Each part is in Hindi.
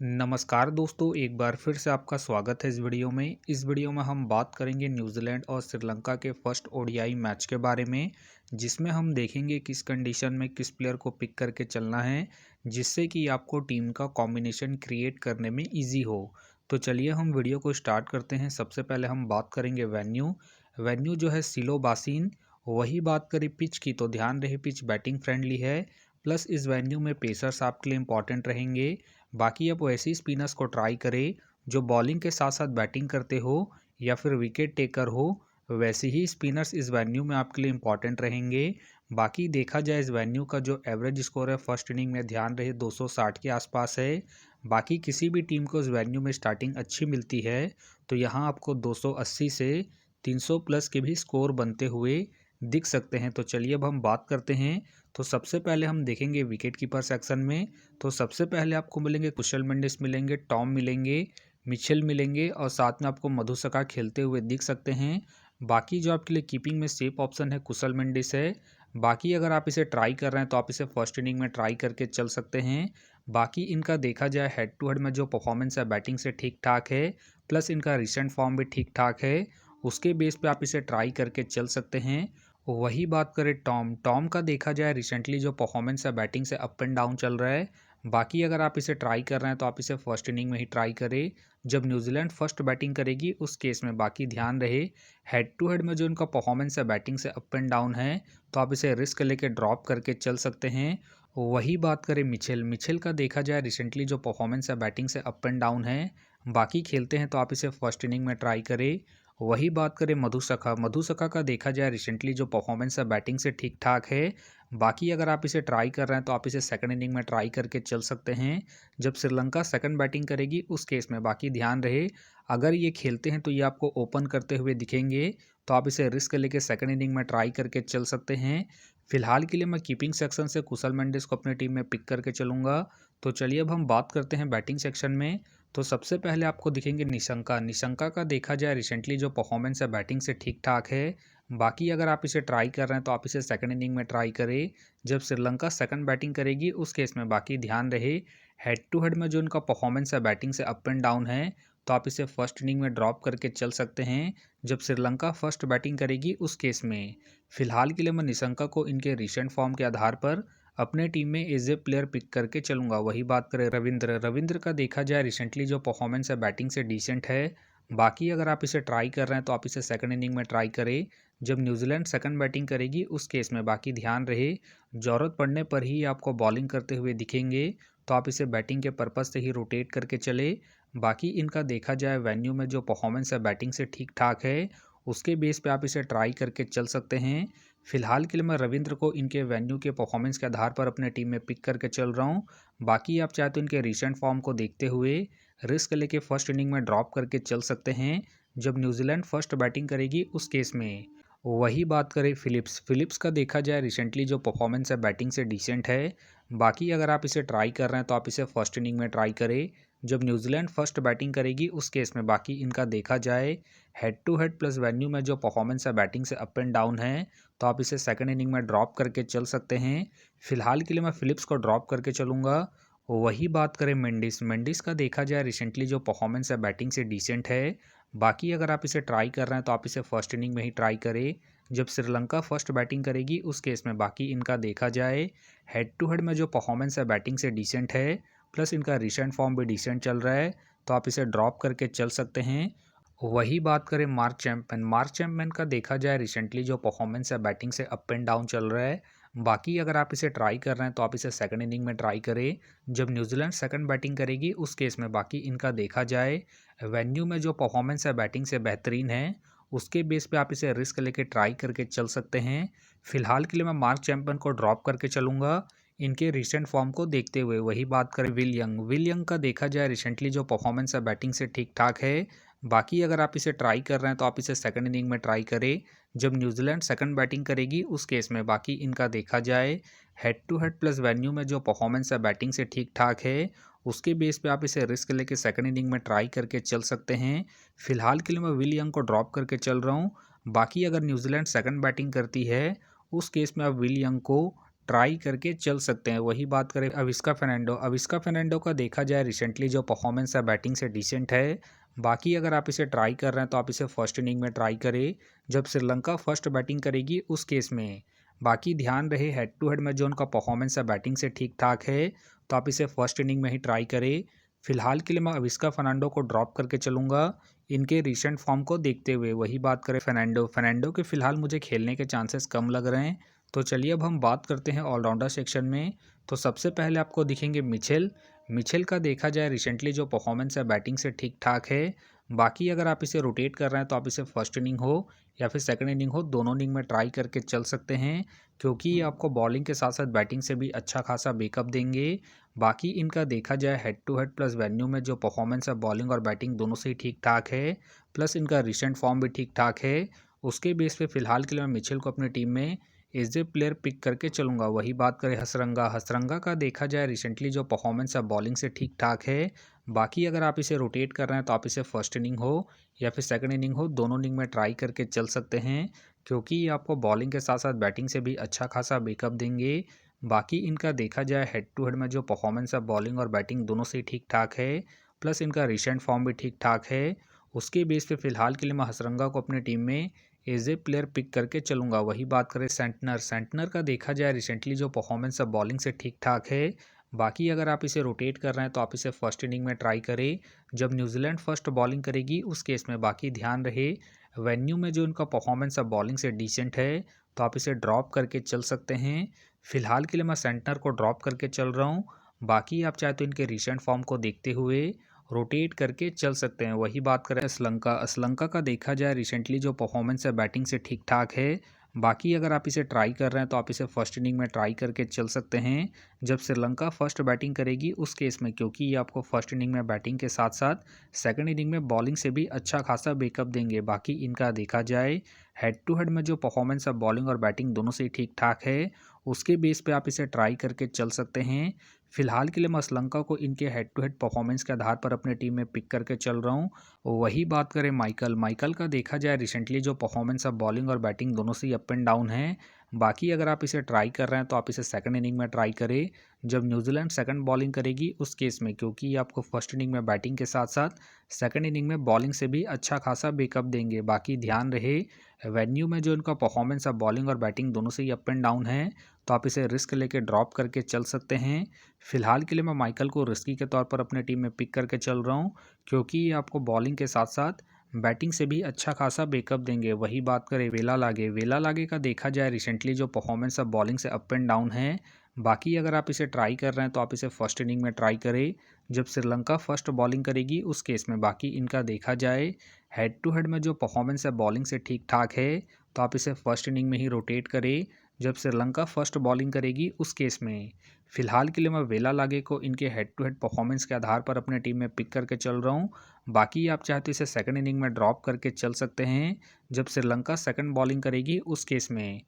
नमस्कार दोस्तों, एक बार फिर से आपका स्वागत है इस वीडियो में। इस वीडियो में हम बात करेंगे न्यूजीलैंड और श्रीलंका के फर्स्ट ओडीआई मैच के बारे में, जिसमें हम देखेंगे किस कंडीशन में किस प्लेयर को पिक करके चलना है, जिससे कि आपको टीम का कॉम्बिनेशन क्रिएट करने में इजी हो। तो चलिए हम वीडियो को स्टार्ट करते हैं। सबसे पहले हम बात करेंगे वेन्यू। वेन्यू जो है सिलो बासिन। वही बात करें पिच की, तो ध्यान रहे पिच बैटिंग फ्रेंडली है, प्लस इस वेन्यू में पेसर्स आपके लिए इंपॉर्टेंट रहेंगे। बाकी आप वैसे स्पिनर्स को ट्राई करें जो बॉलिंग के साथ साथ बैटिंग करते हो या फिर विकेट टेकर हो। वैसे ही स्पिनर्स इस वेन्यू में आपके लिए इंपॉर्टेंट रहेंगे। बाकी देखा जाए इस वेन्यू का जो एवरेज स्कोर है फर्स्ट इनिंग में, ध्यान रहे 260 के आसपास है। बाकी किसी भी टीम को इस वेन्यू में स्टार्टिंग अच्छी मिलती है तो यहाँ आपको 280 से 300 प्लस के भी स्कोर बनते हुए दिख सकते हैं। तो चलिए अब हम बात करते हैं। तो सबसे पहले हम देखेंगे विकेट कीपर सेक्शन में। तो सबसे पहले आपको मिलेंगे कुशल मेंडिस मिलेंगे, टॉम मिलेंगे, मिचेल मिलेंगे और साथ में आपको मधुसका खेलते हुए दिख सकते हैं। बाकी जो आपके लिए कीपिंग में सेफ ऑप्शन है कुशल मेंडिस है। बाकी अगर आप इसे ट्राई कर रहे हैं तो आप इसे फर्स्ट इनिंग में ट्राई करके चल सकते हैं। बाकी इनका देखा जाए हेड टू हेड में जो परफॉर्मेंस है बैटिंग से ठीक ठाक है, प्लस इनका रिसेंट फॉर्म भी ठीक ठाक है। उसके बेस पे आप इसे ट्राई करके चल सकते हैं। वही बात करें टॉम, टॉम का देखा जाए रिसेंटली जो परफॉर्मेंस है बैटिंग से अप एंड डाउन चल रहा है। बाकी अगर आप इसे ट्राई कर रहे हैं तो आप इसे फर्स्ट इनिंग में ही ट्राई करें जब न्यूजीलैंड फर्स्ट बैटिंग करेगी उस केस में। बाकी ध्यान रहे हेड टू हेड में जो इनका परफॉर्मेंस है बैटिंग से अप एंड डाउन है, तो आप इसे रिस्क लेके ड्रॉप करके चल सकते हैं। वही बात करें मिचेल, मिचेल का देखा जाए रिसेंटली जो परफॉर्मेंस है बैटिंग से अप एंड डाउन है। बाकी खेलते हैं तो आप इसे फर्स्ट इनिंग में ट्राई करें। वही बात करें मधुसका, मधुसका का देखा जाए रिसेंटली जो परफॉर्मेंस है बैटिंग से ठीक ठाक है। बाकी अगर आप इसे ट्राई कर रहे हैं तो आप इसे सेकंड इनिंग में ट्राई करके चल सकते हैं जब श्रीलंका सेकंड बैटिंग करेगी उस केस में। बाकी ध्यान रहे अगर ये खेलते हैं तो ये आपको ओपन करते हुए दिखेंगे, तो आप इसे रिस्क लेके सेकंड इनिंग में ट्राई करके चल सकते हैं। फिलहाल के लिए मैं कीपिंग सेक्शन से कुशल मेंडिस को अपनी टीम में पिक करके चलूंगा। तो चलिए अब हम बात करते हैं बैटिंग सेक्शन में। तो सबसे पहले आपको दिखेंगे निशंका। निशंका का देखा जाए रिसेंटली जो परफॉर्मेंस है बैटिंग से ठीक ठाक है। बाकी अगर आप इसे ट्राई कर रहे हैं तो आप इसे सेकंड इनिंग में ट्राई करें जब श्रीलंका सेकंड बैटिंग करेगी उस केस में। बाकी ध्यान रहे हेड टू हेड में जो इनका परफॉर्मेंस है बैटिंग से अप एंड डाउन है, तो आप इसे फर्स्ट इनिंग में ड्रॉप करके चल सकते हैं जब श्रीलंका फर्स्ट बैटिंग करेगी उस केस में। फिलहाल के लिए मैं निशंका को इनके रिसेंट फॉर्म के आधार पर अपने टीम में एज ए प्लेयर पिक करके चलूंगा। वही बात करें रविंद्र, रविंद्र का देखा जाए रिसेंटली जो परफॉर्मेंस है बैटिंग से डिसेंट है। बाकी अगर आप इसे ट्राई कर रहे हैं तो आप इसे सेकंड इनिंग में ट्राई करें जब न्यूजीलैंड सेकंड बैटिंग करेगी उस केस में। बाकी ध्यान रहे ज़रूरत पड़ने पर ही आपको बॉलिंग करते हुए दिखेंगे, तो आप इसे बैटिंग के पर्पज़ से ही रोटेट करके चले। बाकी इनका देखा जाए वेन्यू में जो परफॉर्मेंस है बैटिंग से ठीक ठाक है, उसके बेस पे आप इसे ट्राई करके चल सकते हैं। फिलहाल के लिए मैं रविंद्र को इनके वेन्यू के परफॉर्मेंस के आधार पर अपने टीम में पिक करके चल रहा हूँ। बाकी आप चाहे तो इनके रिसेंट फॉर्म को देखते हुए रिस्क लेके फर्स्ट इनिंग में ड्रॉप करके चल सकते हैं जब न्यूजीलैंड फर्स्ट बैटिंग करेगी उस केस में। वही बात करें फिलिप्स, फिलिप्स का देखा जाए रिसेंटली जो परफॉर्मेंस है बैटिंग से डिसेंट है। बाकी अगर आप इसे ट्राई कर रहे हैं तो आप इसे फर्स्ट इनिंग में ट्राई करें जब न्यूजीलैंड फर्स्ट बैटिंग करेगी उस केस में। बाकी इनका देखा जाए head to head plus venue में जो परफॉर्मेंस है बैटिंग से अप एंड डाउन है, तो आप इसे सेकंड इनिंग में ड्रॉप करके चल सकते हैं। फिलहाल के लिए मैं फिलिप्स को ड्रॉप करके चलूँगा। वही बात करें मेंडिस, मेंडिस का देखा जाए रिसेंटली जो परफॉर्मेंस है बैटिंग से डिसेंट है। बाकी अगर आप इसे ट्राई कर रहे हैं तो आप इसे फर्स्ट इनिंग में ही ट्राई करें जब श्रीलंका फर्स्ट बैटिंग करेगी उस केस में। बाकी इनका देखा जाए हेड टू हेड में जो परफॉर्मेंस है बैटिंग से डिसेंट है, प्लस इनका रिसेंट फॉर्म भी डिसेंट चल रहा है, तो आप इसे ड्रॉप करके चल सकते हैं। वही बात करें मार्क चैंपियन, मार्क चैंपियन का देखा जाए रिसेंटली जो परफॉर्मेंस है बैटिंग से अप एंड डाउन चल रहा है। बाकी अगर आप इसे ट्राई कर रहे हैं तो आप इसे सेकंड इनिंग में ट्राई करें जब न्यूजीलैंड सेकंड बैटिंग करेगी उस केस में। बाकी इनका देखा जाए वेन्यू में जो परफॉर्मेंस है बैटिंग से बेहतरीन है, उसके बेस पे आप इसे रिस्क लेके ट्राई करके चल सकते हैं। फिलहाल के लिए मैं मार्क चैंपियन को ड्रॉप करके चलूँगा इनके रिसेंट फॉर्म को देखते हुए। वही बात करें विल यंग, विल यंग का देखा जाए रिसेंटली जो परफॉर्मेंस है बैटिंग से ठीक ठाक है। बाकी अगर आप इसे ट्राई कर रहे हैं तो आप इसे सेकंड इनिंग में ट्राई करें जब न्यूजीलैंड सेकंड बैटिंग करेगी उस केस में। बाकी इनका देखा जाए head to head plus venue में जो परफॉर्मेंस है बैटिंग से ठीक ठाक है, उसके बेस पे आप इसे रिस्क लेके सेकंड इनिंग में ट्राई करके चल सकते हैं। फिलहाल के लिए मैं विल यंग को ड्रॉप करके चल रहा हूँ। बाकी अगर न्यूजीलैंड सेकंड बैटिंग करती है उस केस में आप विल यंग को ट्राई करके चल सकते हैं। वही बात करें अविस्का फेर्नांडो का देखा जाए रिसेंटली जो परफॉर्मेंस है बैटिंग से डिसेंट है। बाकी अगर आप इसे ट्राई कर रहे हैं तो आप इसे फर्स्ट इनिंग में ट्राई करें जब श्रीलंका फर्स्ट बैटिंग करेगी उस केस में। बाकी ध्यान रहे हेड टू हेड में जो उनका परफॉर्मेंस है बैटिंग से ठीक ठाक है, तो आप इसे फर्स्ट इनिंग में ही ट्राई करें। फिलहाल के लिए मैं अविस्का फर्नांडो को ड्रॉप करके चलूँगा इनके रिसेंट फॉर्म को देखते हुए। वही बात करें फर्नांडो के फिलहाल मुझे खेलने के चांसेस कम लग रहे हैं। तो चलिए अब हम बात करते हैं ऑलराउंडर सेक्शन में। तो सबसे पहले आपको दिखेंगे मिचेल। मिचेल का देखा जाए रिसेंटली जो परफॉर्मेंस है बैटिंग से ठीक ठाक है। बाकी अगर आप इसे रोटेट कर रहे हैं तो आप इसे फर्स्ट इनिंग हो या फिर सेकंड इनिंग हो, दोनों इनिंग में ट्राई करके चल सकते हैं, क्योंकि ये आपको बॉलिंग के साथ साथ बैटिंग से भी अच्छा खासा बैकअप देंगे। बाकी इनका देखा जाए head to head plus venue में जो परफॉर्मेंस है बॉलिंग और बैटिंग दोनों से ही ठीक ठाक है, प्लस इनका रिसेंट फॉर्म भी ठीक ठाक है। उसके बेस पे फिलहाल के लिए मैं मिचेल को अपनी टीम में एज ए प्लेयर पिक करके चलूँगा। वही बात करें हसरंगा का देखा जाए रिसेंटली जो परफॉर्मेंस है बॉलिंग से ठीक ठाक है। बाकी अगर आप इसे रोटेट कर रहे हैं तो आप इसे फर्स्ट इनिंग हो या फिर सेकंड इनिंग हो, दोनों इनिंग में ट्राई करके चल सकते हैं, क्योंकि ये आपको बॉलिंग के साथ साथ बैटिंग से भी अच्छा खासा बैकअप देंगे। बाकी इनका देखा जाए हेड टू हेड में जो परफॉर्मेंस है बॉलिंग और बैटिंग दोनों से ही ठीक ठाक है, प्लस इनका रिसेंट फॉर्म भी ठीक ठाक है। उसके बेस पे फिलहाल के लिए मैं हसरंगा को अपनी टीम में एज ए प्लेयर पिक करके चलूँगा। वही बात करें सेंटनर का देखा जाए रिसेंटली जो परफॉर्मेंस है बॉलिंग से ठीक ठाक है। बाकी अगर आप इसे रोटेट कर रहे हैं तो आप इसे फर्स्ट इनिंग में ट्राई करें जब न्यूजीलैंड फर्स्ट बॉलिंग करेगी उस केस में। बाकी ध्यान रहे वेन्यू में जो इनका परफॉर्मेंस है बॉलिंग से डिसेंट है, तो आप इसे ड्रॉप करके चल सकते हैं। फिलहाल के लिए मैं सेंटनर को ड्रॉप करके चल रहा हूँ। बाकी आप चाहे तो इनके रिसेंट फॉर्म को देखते हुए रोटेट करके चल सकते हैं। वही बात करें श्रीलंका का देखा जाए रिसेंटली जो परफॉर्मेंस है बैटिंग से ठीक ठाक है। बाकी अगर आप इसे ट्राई कर रहे हैं तो आप इसे फर्स्ट इनिंग में ट्राई करके चल सकते हैं जब श्रीलंका फर्स्ट बैटिंग करेगी उस केस में, क्योंकि ये आपको फर्स्ट इनिंग में बैटिंग के साथ साथ सेकंड इनिंग में बॉलिंग से भी अच्छा खासा बैकअप देंगे। बाकी इनका देखा जाए हेड टू हेड में जो परफॉर्मेंस है बॉलिंग और बैटिंग दोनों से ही ठीक ठाक है, उसके बेस पे आप इसे ट्राई करके चल सकते हैं। फिलहाल के लिए मैं श्रीलंका को इनके हेड टू हेड परफॉर्मेंस के आधार पर अपने टीम में पिक करके चल रहा हूँ। वही बात करें माइकल का देखा जाए रिसेंटली जो परफॉर्मेंस है बॉलिंग और बैटिंग दोनों से ही अप एंड डाउन है। बाकी अगर आप इसे ट्राई कर रहे हैं तो आप इसे सेकंड इनिंग में ट्राई करें जब न्यूजीलैंड सेकंड बॉलिंग करेगी उस केस में, क्योंकि ये आपको फर्स्ट इनिंग में बैटिंग के साथ साथ सेकंड इनिंग में बॉलिंग से भी अच्छा खासा बैकअप देंगे। बाकी ध्यान रहे वेन्यू में जो इनका परफॉर्मेंस है बॉलिंग और बैटिंग दोनों से ही अप एंड डाउन है, तो आप इसे रिस्क लेके ड्रॉप करके चल सकते हैं। फिलहाल के लिए मैं माइकल को रिस्की के तौर पर अपने टीम में पिक करके चल रहा हूँ, क्योंकि ये आपको बॉलिंग के साथ साथ बैटिंग से भी अच्छा खासा बैकअप देंगे। वही बात करें वेला लागे का देखा जाए रिसेंटली जो परफॉर्मेंस है बॉलिंग से अप एंड डाउन है। बाकी अगर आप इसे ट्राई कर रहे हैं तो आप इसे फर्स्ट इनिंग में ट्राई करें जब श्रीलंका फर्स्ट बॉलिंग करेगी उस केस में। बाकी इनका देखा जाए हेड टू हेड में जो परफॉर्मेंस है बॉलिंग से ठीक ठाक है, तो आप इसे फर्स्ट इनिंग में ही रोटेट करें जब श्रीलंका फर्स्ट बॉलिंग करेगी उस केस में। फिलहाल के लिए मैं वेला लागे को इनके हेड टू हेड परफॉर्मेंस के आधार पर अपने टीम में पिक करके चल रहा हूँ। बाकी आप चाहे तो इसे सेकंड इनिंग में ड्रॉप करके चल सकते हैं जब श्रीलंका सेकंड बॉलिंग करेगी उस केस में।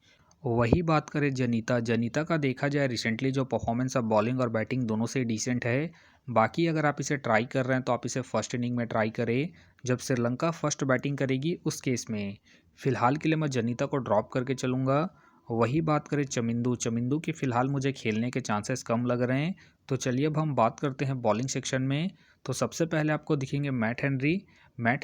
वही बात करें जनीता का देखा जाए रिसेंटली जो परफॉर्मेंस अब बॉलिंग और बैटिंग दोनों से डिसेंट है। बाकी अगर आप इसे ट्राई कर रहे हैं तो आप इसे फर्स्ट इनिंग में ट्राई करें जब श्रीलंका फर्स्ट बैटिंग करेगी उस केस में। फिलहाल के लिए मैं जनीता को ड्रॉप करके चलूँगा। वही बात करें चमिंदू की फ़िलहाल मुझे खेलने के चांसेस कम लग रहे हैं। तो चलिए अब हम बात करते हैं बॉलिंग सेक्शन में। तो सबसे पहले आपको दिखेंगे मैट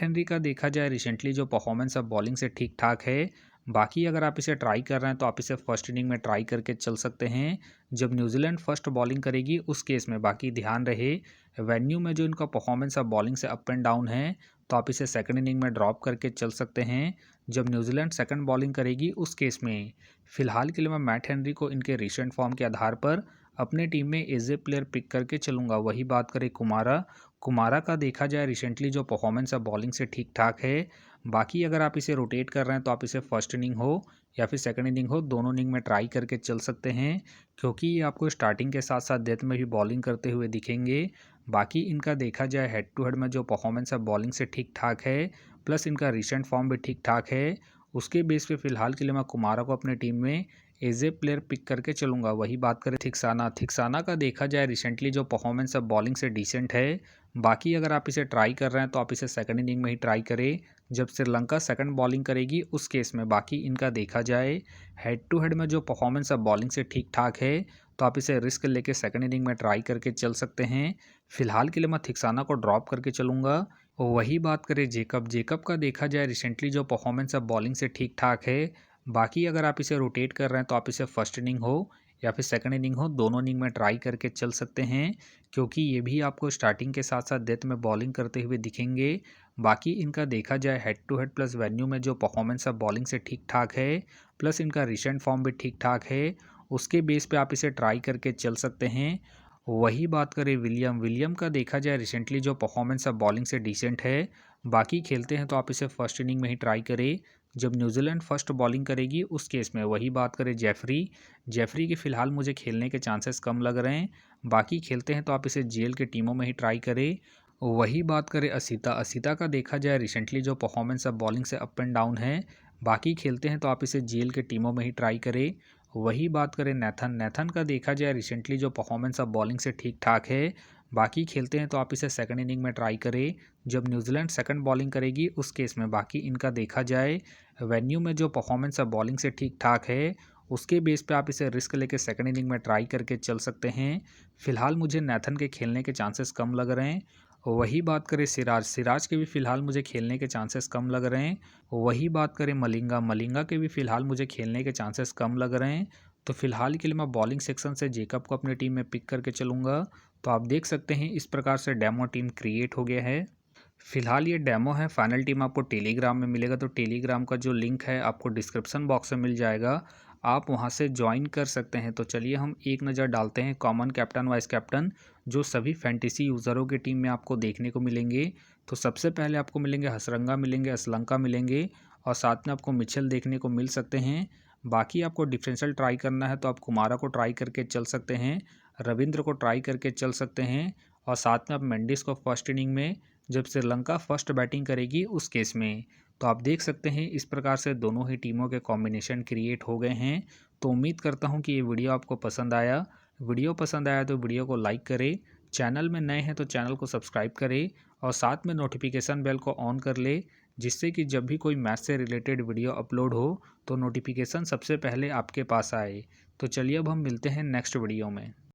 हेनरी का देखा जाए रिसेंटली जो परफॉर्मेंस अब बॉलिंग से ठीक ठाक है। बाकी अगर आप इसे ट्राई कर रहे हैं तो आप इसे फर्स्ट इनिंग में ट्राई करके चल सकते हैं जब न्यूजीलैंड फर्स्ट बॉलिंग करेगी उस केस में। बाकी ध्यान रहे वेन्यू में जो इनका परफॉर्मेंस अब बॉलिंग से अप एंड डाउन है, तो आप इसे सेकंड इनिंग में ड्रॉप करके चल सकते हैं जब न्यूजीलैंड सेकंड बॉलिंग करेगी उस केस में। फिलहाल के लिए मैं मैट हेनरी को इनके रिसेंट फॉर्म के आधार पर अपने टीम में एज ए प्लेयर पिक करके चलूँगा। वही बात करें कुमारा का देखा जाए रिसेंटली जो परफॉर्मेंस है बॉलिंग से ठीक ठाक है। बाकी अगर आप इसे रोटेट कर रहे हैं तो आप इसे फर्स्ट इनिंग हो या फिर सेकंड इनिंग हो, दोनों इनिंग में ट्राई करके चल सकते हैं, क्योंकि ये आपको स्टार्टिंग के साथ साथ डेथ में भी बॉलिंग करते हुए दिखेंगे। बाकी इनका देखा जाए हेड टू हेड में जो परफॉर्मेंस है बॉलिंग से ठीक ठाक है, प्लस इनका रिसेंट फॉर्म भी ठीक ठाक है। उसके बेस पे फिलहाल के लिए मैं कुमारा को अपने टीम में एज ए प्लेयर पिक करके चलूँगा। वही बात करें थिक्साना का देखा जाए रिसेंटली जो परफॉर्मेंस है बॉलिंग से डिसेंट है। बाकी अगर आप इसे ट्राई कर रहे हैं तो आप इसे सेकंड इनिंग में ही ट्राई करें जब श्रीलंका सेकंड बॉलिंग करेगी उस केस में। बाकी इनका देखा जाए हेड टू हेड में जो परफॉर्मेंस है बॉलिंग से ठीक ठाक है, तो आप इसे रिस्क लेके सेकंड इनिंग में ट्राई करके चल सकते हैं। फिलहाल के लिए मैं थिक्साना को ड्रॉप करके चलूँगा। वही बात करें जेकब का देखा जाए रिसेंटली जो परफॉर्मेंस है बॉलिंग से ठीक ठाक है। बाकी अगर आप इसे रोटेट कर रहे हैं तो आप इसे फर्स्ट इनिंग हो या फिर सेकंड इनिंग हो, दोनों इनिंग में ट्राई करके चल सकते हैं, क्योंकि ये भी आपको स्टार्टिंग के साथ साथ डेथ में बॉलिंग करते हुए दिखेंगे। बाकी इनका देखा जाए head to head plus venue में जो परफॉर्मेंस है बॉलिंग से ठीक ठाक है, प्लस इनका रिसेंट फॉर्म भी ठीक ठाक है, उसके बेस पे आप इसे ट्राई करके चल सकते हैं। वही बात करें विलियम का देखा जाए रिसेंटली जो परफॉर्मेंस है बॉलिंग से डिसेंट है। बाकी खेलते हैं तो आप इसे फर्स्ट इनिंग में ही ट्राई करें जब न्यूजीलैंड फर्स्ट बॉलिंग करेगी उस केस में। वही बात करें जेफरी के फ़िलहाल मुझे खेलने के चांसेस कम लग रहे हैं। बाकी खेलते हैं तो आप इसे जेल के टीमों में ही ट्राई करें। वही बात करें असिता का देखा जाए रिसेंटली जो परफॉर्मेंस है बॉलिंग से अप एंड डाउन है। बाकी खेलते हैं तो आप इसे जेल के टीमों में ही ट्राई करें। वही बात करें नेथन का देखा जाए रिसेंटली जो परफॉर्मेंस है बॉलिंग से ठीक ठाक है। बाकी खेलते हैं तो आप इसे सेकंड इनिंग में ट्राई करें जब न्यूजीलैंड सेकंड बॉलिंग करेगी उस केस में। बाकी इनका देखा जाए वेन्यू में जो परफॉर्मेंस है बॉलिंग से ठीक ठाक है, उसके बेस पे आप इसे रिस्क लेके सेकंड इनिंग में ट्राई करके चल सकते हैं। फिलहाल मुझे नेथन के खेलने के चांसेस कम लग रहे हैं। वही बात करें सिराज के भी फ़िलहाल मुझे खेलने के चांसेस कम लग रहे हैं। वही बात करें मलिंगा के भी फ़िलहाल मुझे खेलने के चांसेस कम लग रहे हैं। तो फिलहाल के लिए मैं बॉलिंग सेक्शन से जेकब को अपनी टीम में पिक करके चलूँगा। तो आप देख सकते हैं इस प्रकार से डेमो टीम क्रिएट हो गया है। फिलहाल ये डेमो है, फाइनल टीम आपको टेलीग्राम में मिलेगा। तो टेलीग्राम का जो लिंक है आपको डिस्क्रिप्शन बॉक्स में मिल जाएगा, आप वहां से ज्वाइन कर सकते हैं। तो चलिए हम एक नज़र डालते हैं कॉमन कैप्टन वाइस कैप्टन जो सभी फैंटेसी यूज़रों की टीम में आपको देखने को मिलेंगे। तो सबसे पहले आपको मिलेंगे हसरंगा मिलेंगे, असलंका मिलेंगे और साथ में आपको मिचेल देखने को मिल सकते हैं। बाकी आपको डिफरेंशियल ट्राई करना है तो आप कुमारा को ट्राई करके चल सकते हैं, रविंद्र को ट्राई करके चल सकते हैं और साथ में आप मेंडिस को फर्स्ट इनिंग में जब श्रीलंका फर्स्ट बैटिंग करेगी उस केस में। तो आप देख सकते हैं इस प्रकार से दोनों ही टीमों के कॉम्बिनेशन क्रिएट हो गए हैं। तो उम्मीद करता हूं कि ये वीडियो आपको पसंद आया। वीडियो पसंद आया तो वीडियो को लाइक करें, चैनल में नए हैं तो चैनल को सब्सक्राइब करें और साथ में नोटिफिकेशन बेल को ऑन कर ले, जिससे कि जब भी कोई मैच से रिलेटेड वीडियो अपलोड हो तो नोटिफिकेशन सबसे पहले आपके पास आए। तो चलिए अब हम मिलते हैं नेक्स्ट वीडियो में।